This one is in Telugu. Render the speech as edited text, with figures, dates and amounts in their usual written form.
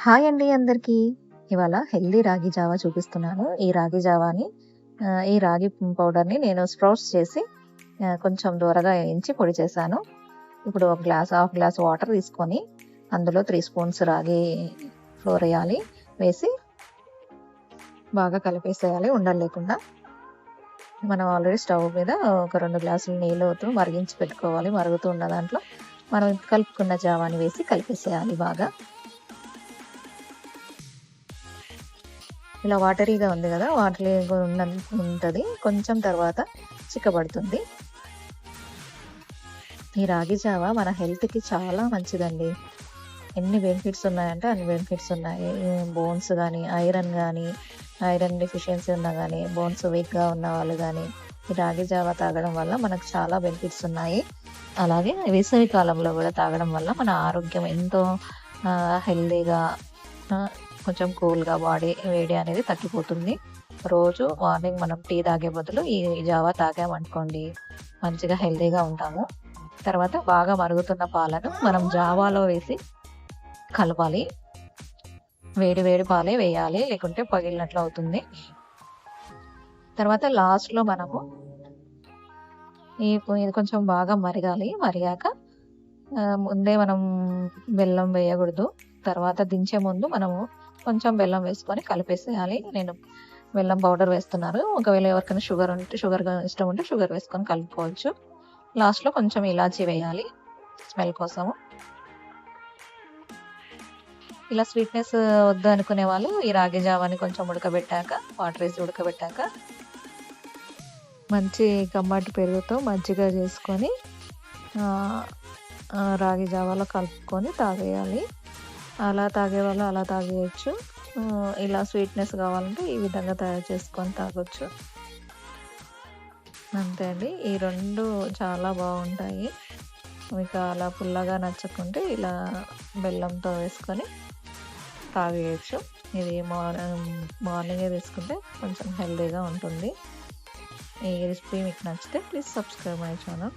హాయ్ అండి అందరికీ. ఇవాళ హెల్తీ రాగి జావా చూపిస్తున్నాను. ఈ రాగి పౌడర్‌ని నేను స్ప్రౌట్స్ చేసి కొంచెం దోరగా వేయించి పొడి చేశాను. ఇప్పుడు హాఫ్ గ్లాస్ వాటర్ తీసుకొని అందులో 3 స్పూన్స్ రాగి ఫ్లోర్ వేయాలి. వేసి బాగా కలిపేసేయాలి ఉండలు లేకుండా. మనం ఆల్రెడీ స్టవ్ మీద ఒక 2 గ్లాసులు నీళ్ళతో మరిగించి పెట్టుకోవాలి. మరుగుతూ ఉన్న దాంట్లో మనం కలుపుకున్న జావాని వేసి కలిపేసేయాలి బాగా. ఇలా వాటరీగా ఉంది కదా, వాటరీగా ఉంటుంది. కొంచెం తర్వాత చిక్కబడుతుంది. ఈ రాగి జావ మన హెల్త్కి చాలా మంచిదండి. ఎన్ని బెనిఫిట్స్ ఉన్నాయంటే అన్ని బెనిఫిట్స్ ఉన్నాయి. బోన్స్ కానీ ఐరన్ డెఫిషియన్సీ ఉన్నా కానీ, బోన్స్ వీక్గా ఉన్న వాళ్ళు కానీ ఈ రాగి జావ తాగడం వల్ల మనకు చాలా బెనిఫిట్స్ ఉన్నాయి. అలాగే వేసవి కాలంలో కూడా తాగడం వల్ల మన ఆరోగ్యం ఎంతో హెల్తీగా, కొంచెం కూల్గా, బాడీ వేడి అనేది తగ్గిపోతుంది. రోజు మార్నింగ్ మనం టీ తాగే బదులు ఈ జావా తాగామనుకోండి మంచిగా హెల్తీగా ఉంటాము. తర్వాత బాగా మరుగుతున్న పాలను మనం జావాలో వేసి కలపాలి. వేడి వేడి పాలే వేయాలి, లేకుంటే పగిలినట్లు అవుతుంది. తర్వాత లాస్ట్లో మనము ఇది కొంచెం బాగా మరగాలి. మరిగాక ముందే మనం బెల్లం వేయకూడదు. తర్వాత దించే ముందు మనము కొంచెం బెల్లం వేసుకొని కలిపేసేయాలి. నేను బెల్లం పౌడర్ వేస్తున్నాను. ఒకవేళ ఎవరికైనా షుగర్ ఇష్టం ఉంటే షుగర్ వేసుకొని కలుపుకోవచ్చు. లాస్ట్లో కొంచెం ఇలాచీ వేయాలి స్మెల్ కోసము. ఇలా స్వీట్నెస్ వద్దు అనుకునే వాళ్ళు ఈ రాగి జావాని కొంచెం వాటర్ వేసి ఉడకబెట్టాక మంచి కమ్మటి పెరుగుతో మజ్జిగ చేసుకొని రాగి జావాలో కలుపుకొని తాగేయాలి. అలా తాగేవాళ్ళు అలా తాగేయచ్చు. ఇలా స్వీట్నెస్ కావాలంటే ఈ విధంగా తయారు చేసుకొని తాగొచ్చు. అంతే అండి. ఈ రెండు చాలా బాగుంటాయి. మీకు అలా పుల్లగా నచ్చకుంటే ఇలా బెల్లంతో వేసుకొని తాగేయచ్చు. ఇది మార్నింగే తీసుకుంటే కొంచెం హెల్తీగా ఉంటుంది. ఈ రెసిపీ మీకు నచ్చితే ప్లీజ్ సబ్స్క్రైబ్ మై ఛానల్.